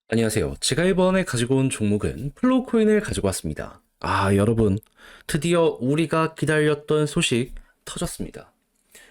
안녕하세요. 제가 이번에 가지고 온 종목은 플로우 코인을 가지고 왔습니다. 여러분, 드디어 우리가 기다렸던 소식 터졌습니다.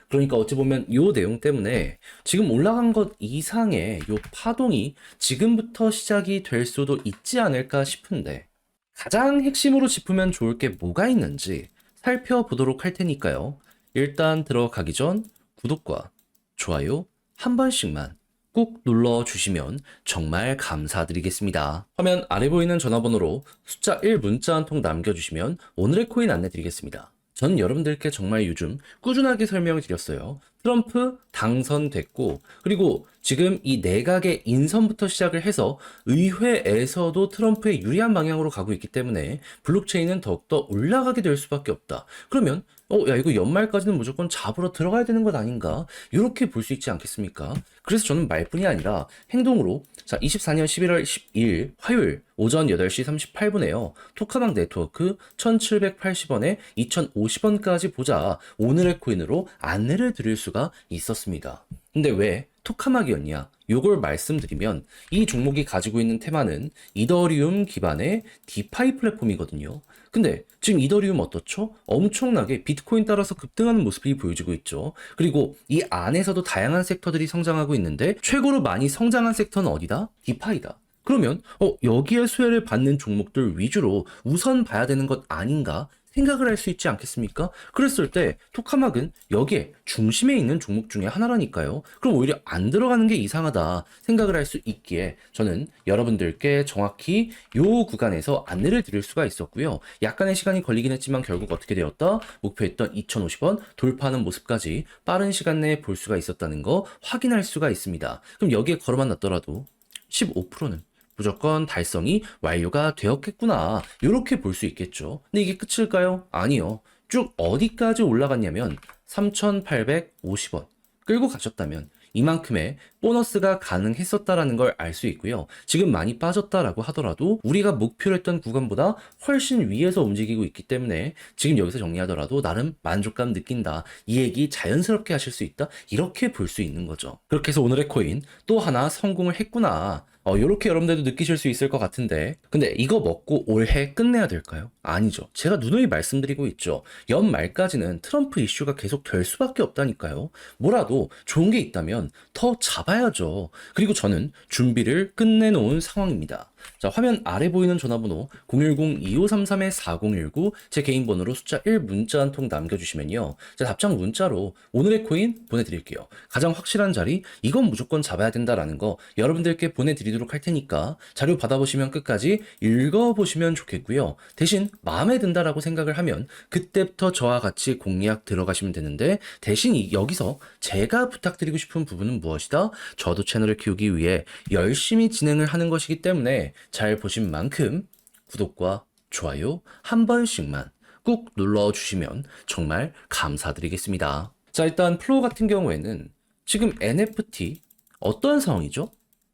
그러니까 어찌 보면 요 내용 때문에 지금 올라간 것 이상의 요 파동이 지금부터 시작이 될 수도 있지 않을까 싶은데, 가장 핵심으로 짚으면 좋을 게 뭐가 있는지 살펴보도록 할 테니까요. 일단 들어가기 전 구독과 좋아요 한 번씩만 꾹 눌러주시면 정말 감사드리겠습니다. 화면 아래 보이는 전화번호로 숫자 1 문자 한 통 남겨주시면 오늘의 코인 안내 드리겠습니다. 전 여러분들께 정말 요즘 꾸준하게 설명을 드렸어요. 트럼프 당선됐고, 그리고 지금 이 내각의 인선부터 시작을 해서 의회에서도 트럼프의 유리한 방향으로 가고 있기 때문에 블록체인은 더욱더 올라가게 될 수밖에 없다. 그러면 야, 이거 연말까지는 무조건 잡으러 들어가야 되는 것 아닌가? 이렇게 볼 수 있지 않겠습니까? 그래서 저는 말뿐이 아니라 행동으로, 자, 24년 11월 12일 화요일 오전 8시 38분에요. 토카막 네트워크 1780원에 2050원까지 보자. 오늘의 코인으로 안내를 드릴 수가 있었습니다. 근데 왜 토카막이었냐? 요걸 말씀드리면 이 종목이 가지고 있는 테마는 이더리움 기반의 디파이 플랫폼이거든요. 근데 지금 이더리움 어떻죠? 엄청나게 비트코인 따라서 급등하는 모습이 보여지고 있죠. 그리고 이 안에서도 다양한 섹터들이 성장하고 있는데 최고로 많이 성장한 섹터는 어디다? 디파이다. 그러면 여기에 수혜를 받는 종목들 위주로 우선 봐야 되는 것 아닌가 생각을 할 수 있지 않겠습니까? 그랬을 때 토카막은 여기에 중심에 있는 종목 중에 하나라니까요. 그럼 오히려 안 들어가는 게 이상하다 생각을 할 수 있기에 저는 여러분들께 정확히 요 구간에서 안내를 드릴 수가 있었고요. 약간의 시간이 걸리긴 했지만 결국 어떻게 되었다? 목표했던 2,050원 돌파하는 모습까지 빠른 시간 내에 볼 수가 있었다는 거 확인할 수가 있습니다. 그럼 여기에 걸어만 놨더라도 15%는 무조건 달성이 완료가 되었겠구나. 이렇게 볼 수 있겠죠. 근데 이게 끝일까요? 아니요. 쭉 어디까지 올라갔냐면 3,850원 끌고 가셨다면 이만큼의 보너스가 가능했었다라는 걸 알 수 있고요. 지금 많이 빠졌다라고 하더라도 우리가 목표로 했던 구간보다 훨씬 위에서 움직이고 있기 때문에 지금 여기서 정리하더라도 나름 만족감 느낀다. 이 얘기 자연스럽게 하실 수 있다. 이렇게 볼 수 있는 거죠. 그렇게 해서 오늘의 코인 또 하나 성공을 했구나. 요렇게 여러분들도 느끼실 수 있을 것 같은데, 근데 이거 먹고 올해 끝내야 될까요? 아니죠. 제가 누누이 말씀드리고 있죠. 연말까지는 트럼프 이슈가 계속 될 수밖에 없다니까요. 뭐라도 좋은 게 있다면 더 잡아야죠. 그리고 저는 준비를 끝내놓은 상황입니다. 자, 화면 아래 보이는 전화번호 010-2533-4019 제 개인 번호로 숫자 1 문자 한 통 남겨주시면요. 제가 답장 문자로 오늘의 코인 보내드릴게요. 가장 확실한 자리, 이건 무조건 잡아야 된다라는 거 여러분들께 보내드리도록 할 테니까 자료 받아보시면 끝까지 읽어보시면 좋겠고요. 대신 마음에 든다라고 생각을 하면 그때부터 저와 같이 공략 들어가시면 되는데, 대신 여기서 제가 부탁드리고 싶은 부분은 무엇이다? 저도 채널을 키우기 위해 열심히 진행을 하는 것이기 때문에 잘 보신 만큼 구독과 좋아요 한 번씩만 꾹 눌러주시면 정말 감사드리겠습니다. 자, 일단 플로우 같은 경우에는 지금 NFT 어떤 상황이죠?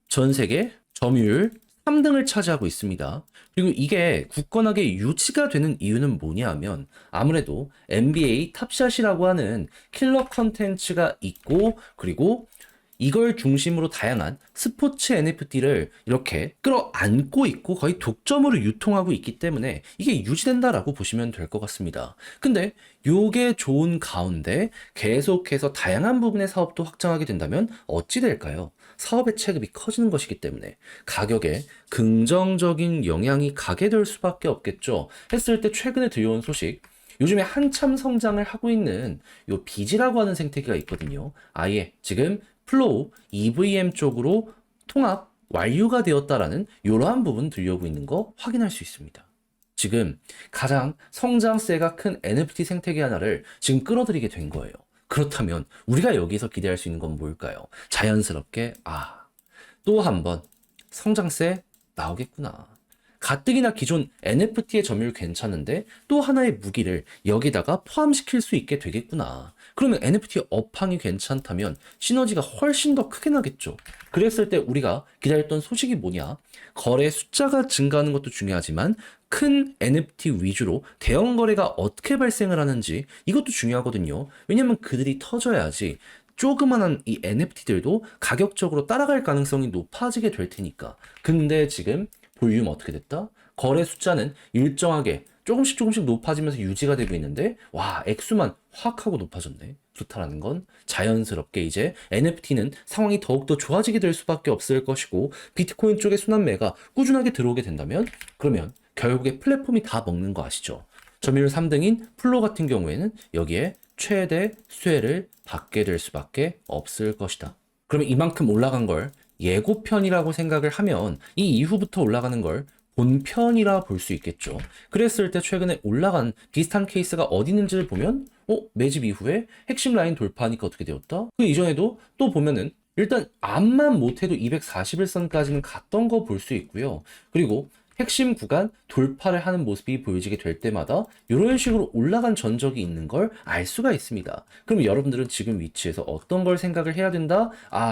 전 세계 점유율 3등을 차지하고 있습니다. 그리고 이게 굳건하게 유지가 되는 이유는 뭐냐 하면 아무래도 NBA 탑샷이라고 하는 킬러 컨텐츠가 있고, 그리고 이걸 중심으로 다양한 스포츠 NFT를 이렇게 끌어안고 있고 거의 독점으로 유통하고 있기 때문에 이게 유지된다라고 보시면 될 것 같습니다. 근데 요게 좋은 가운데 계속해서 다양한 부분의 사업도 확장하게 된다면 어찌 될까요? 사업의 체급이 커지는 것이기 때문에 가격에 긍정적인 영향이 가게 될 수밖에 없겠죠. 했을 때 최근에 들려온 소식, 요즘에 한참 성장을 하고 있는 요 비지라고 하는 생태계가 있거든요. 아예 지금 플로우 EVM 쪽으로 통합 완료가 되었다라는 이러한 부분 들려오고 있는 거 확인할 수 있습니다. 지금 가장 성장세가 큰 NFT 생태계 하나를 지금 끌어들이게 된 거예요. 그렇다면 우리가 여기서 기대할 수 있는 건 뭘까요? 자연스럽게 또 한 번 성장세 나오겠구나. 가뜩이나 기존 NFT의 점유율 괜찮은데 또 하나의 무기를 여기다가 포함시킬 수 있게 되겠구나. 그러면 NFT 업황이 괜찮다면 시너지가 훨씬 더 크게 나겠죠. 그랬을 때 우리가 기다렸던 소식이 뭐냐? 거래 숫자가 증가하는 것도 중요하지만 큰 NFT 위주로 대형 거래가 어떻게 발생을 하는지 이것도 중요하거든요. 왜냐면 그들이 터져야지 조그만한 이 NFT들도 가격적으로 따라갈 가능성이 높아지게 될 테니까. 근데 지금 볼륨 어떻게 됐다? 거래 숫자는 일정하게 조금씩 높아지면서 유지가 되고 있는데, 와, 액수만 확 하고 높아졌네. 그렇다라는 건 자연스럽게 이제 NFT는 상황이 더욱더 좋아지게 될 수밖에 없을 것이고, 비트코인 쪽의 순환매가 꾸준하게 들어오게 된다면, 그러면 결국에 플랫폼이 다 먹는 거 아시죠? 점유율 3등인 플로 같은 경우에는 여기에 최대 수혜를 받게 될 수밖에 없을 것이다. 그러면 이만큼 올라간 걸 예고편이라고 생각을 하면 이 이후부터 올라가는 걸 본편이라 볼 수 있겠죠. 그랬을 때 최근에 올라간 비슷한 케이스가 어디 있는지를 보면 매집 이후에 핵심 라인 돌파하니까 어떻게 되었다? 그 이전에도 또 보면은 일단 암만 못해도 241선까지는 갔던 거 볼 수 있고요. 그리고 핵심 구간 돌파를 하는 모습이 보여지게 될 때마다 이런 식으로 올라간 전적이 있는 걸 알 수가 있습니다. 그럼 여러분들은 지금 위치에서 어떤 걸 생각을 해야 된다?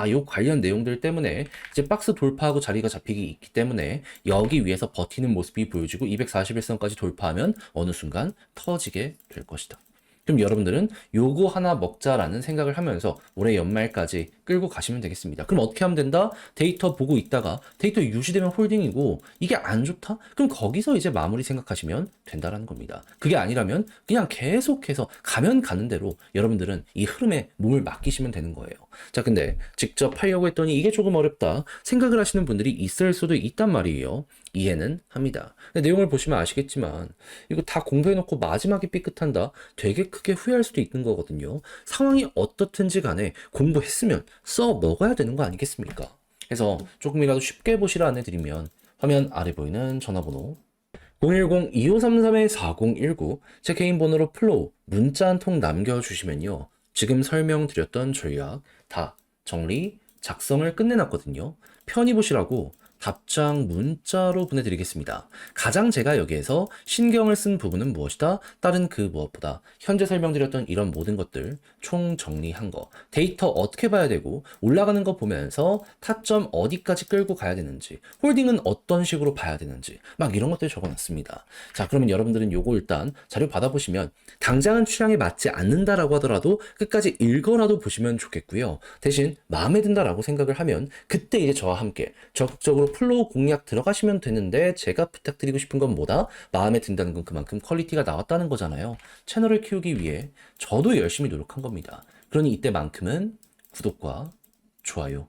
요 관련 내용들 때문에 이제 박스 돌파하고 자리가 잡히기 있기 때문에 여기 위에서 버티는 모습이 보여지고 241선까지 돌파하면 어느 순간 터지게 될 것이다. 그럼 여러분들은 요거 하나 먹자라는 생각을 하면서 올해 연말까지 끌고 가시면 되겠습니다. 그럼 어떻게 하면 된다? 데이터 보고 있다가 데이터 유지되면 홀딩이고 이게 안 좋다? 그럼 거기서 이제 마무리 생각하시면 된다라는 겁니다. 그게 아니라면 그냥 계속해서 가면 가는 대로 여러분들은 이 흐름에 몸을 맡기시면 되는 거예요. 자, 근데 직접 하려고 했더니 이게 조금 어렵다 생각을 하시는 분들이 있을 수도 있단 말이에요. 이해는 합니다. 근데 내용을 보시면 아시겠지만 이거 다 공부해놓고 마지막에 삐끗한다? 되게 크게 후회할 수도 있는 거거든요. 상황이 어떻든지 간에 공부했으면 써 먹어야 되는 거 아니겠습니까? 그래서 조금이라도 쉽게 보시라 안내드리면 화면 아래 보이는 전화번호 010-2533-4019 제 개인 번호로 플로우 문자 한 통 남겨주시면요. 지금 설명드렸던 전략 다 정리, 작성을 끝내놨거든요. 편히 보시라고 답장 문자로 보내드리겠습니다. 가장 제가 여기에서 신경을 쓴 부분은 무엇이다? 다른 그 무엇보다 현재 설명드렸던 이런 모든 것들 총 정리한 거, 데이터 어떻게 봐야 되고 올라가는 거 보면서 타점 어디까지 끌고 가야 되는지, 홀딩은 어떤 식으로 봐야 되는지 막 이런 것들 적어놨습니다. 자, 그러면 여러분들은 요거 일단 자료 받아보시면 당장은 취향에 맞지 않는다라고 하더라도 끝까지 읽어라도 보시면 좋겠고요. 대신 마음에 든다라고 생각을 하면 그때 이제 저와 함께 적극적으로 플로우 공략 들어가시면 되는데, 제가 부탁드리고 싶은 건 뭐다? 마음에 든다는 건 그만큼 퀄리티가 나왔다는 거잖아요. 채널을 키우기 위해 저도 열심히 노력한 겁니다. 그러니 이때만큼은 구독과 좋아요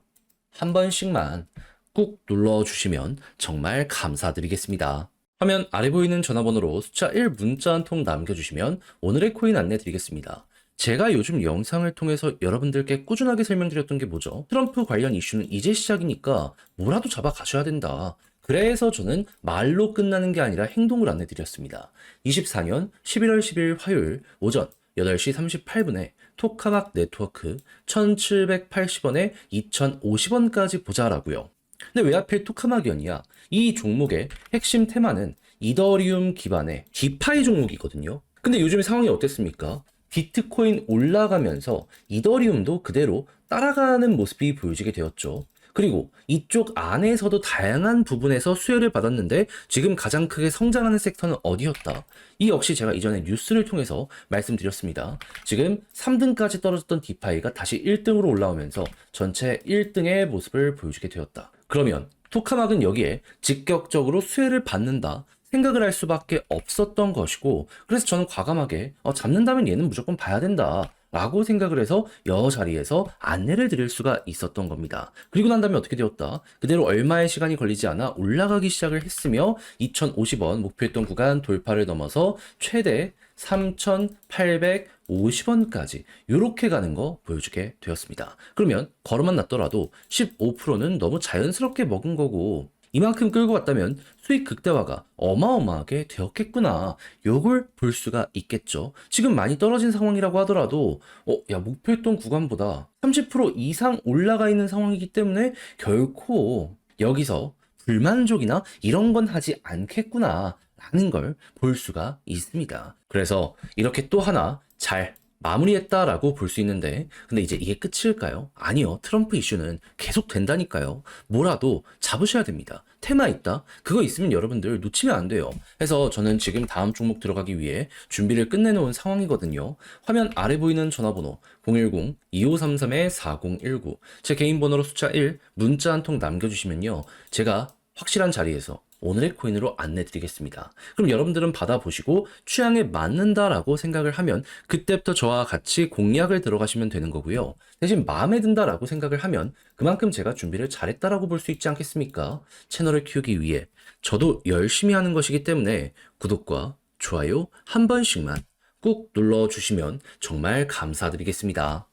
한 번씩만 꾹 눌러주시면 정말 감사드리겠습니다. 화면 아래 보이는 전화번호로 숫자 1 문자 한 통 남겨주시면 오늘의 코인 안내 드리겠습니다. 제가 요즘 영상을 통해서 여러분들께 꾸준하게 설명드렸던 게 뭐죠? 트럼프 관련 이슈는 이제 시작이니까 뭐라도 잡아가셔야 된다. 그래서 저는 말로 끝나는 게 아니라 행동을 안내드렸습니다. 24년 11월 10일 화요일 오전 8시 38분에 토카막 네트워크 1780원에 2050원까지 보자라고요. 근데 왜 하필 토카막이었냐? 이 종목의 핵심 테마는 이더리움 기반의 디파이 종목이거든요. 근데 요즘 상황이 어땠습니까? 비트코인 올라가면서 이더리움도 그대로 따라가는 모습이 보여지게 되었죠. 그리고 이쪽 안에서도 다양한 부분에서 수혜를 받았는데 지금 가장 크게 성장하는 섹터는 어디였다? 이 역시 제가 이전에 뉴스를 통해서 말씀드렸습니다. 지금 3등까지 떨어졌던 디파이가 다시 1등으로 올라오면서 전체 1등의 모습을 보여주게 되었다. 그러면 토카막은 여기에 직격적으로 수혜를 받는다 생각을 할 수밖에 없었던 것이고, 그래서 저는 과감하게 잡는다면 얘는 무조건 봐야 된다 라고 생각을 해서 여 자리에서 안내를 드릴 수가 있었던 겁니다. 그리고 난 다음에 어떻게 되었다? 그대로 얼마의 시간이 걸리지 않아 올라가기 시작을 했으며 2050원 목표했던 구간 돌파를 넘어서 최대 3,850원까지 이렇게 가는 거 보여주게 되었습니다. 그러면 걸어만 놨더라도 15%는 너무 자연스럽게 먹은 거고, 이만큼 끌고 갔다면 수익 극대화가 어마어마하게 되었겠구나. 요걸 볼 수가 있겠죠. 지금 많이 떨어진 상황이라고 하더라도 목표했던 구간보다 30% 이상 올라가 있는 상황이기 때문에 결코 여기서 불만족이나 이런 건 하지 않겠구나 라는 걸 볼 수가 있습니다. 그래서 이렇게 또 하나 잘 마무리했다라고 볼 수 있는데, 근데 이제 이게 끝일까요? 아니요. 트럼프 이슈는 계속 된다니까요. 뭐라도 잡으셔야 됩니다. 테마 있다? 그거 있으면 여러분들 놓치면 안 돼요. 해서 저는 지금 다음 종목 들어가기 위해 준비를 끝내놓은 상황이거든요. 화면 아래 보이는 전화번호 010-2533-4019 제 개인 번호로 숫자 1 문자 한 통 남겨주시면요. 제가 확실한 자리에서 오늘의 코인으로 안내 드리겠습니다. 그럼 여러분들은 받아보시고 취향에 맞는다라고 생각을 하면 그때부터 저와 같이 공략을 들어가시면 되는 거고요. 대신 마음에 든다라고 생각을 하면 그만큼 제가 준비를 잘했다라고 볼 수 있지 않겠습니까? 채널을 키우기 위해 저도 열심히 하는 것이기 때문에 구독과 좋아요 한 번씩만 꾹 눌러주시면 정말 감사드리겠습니다.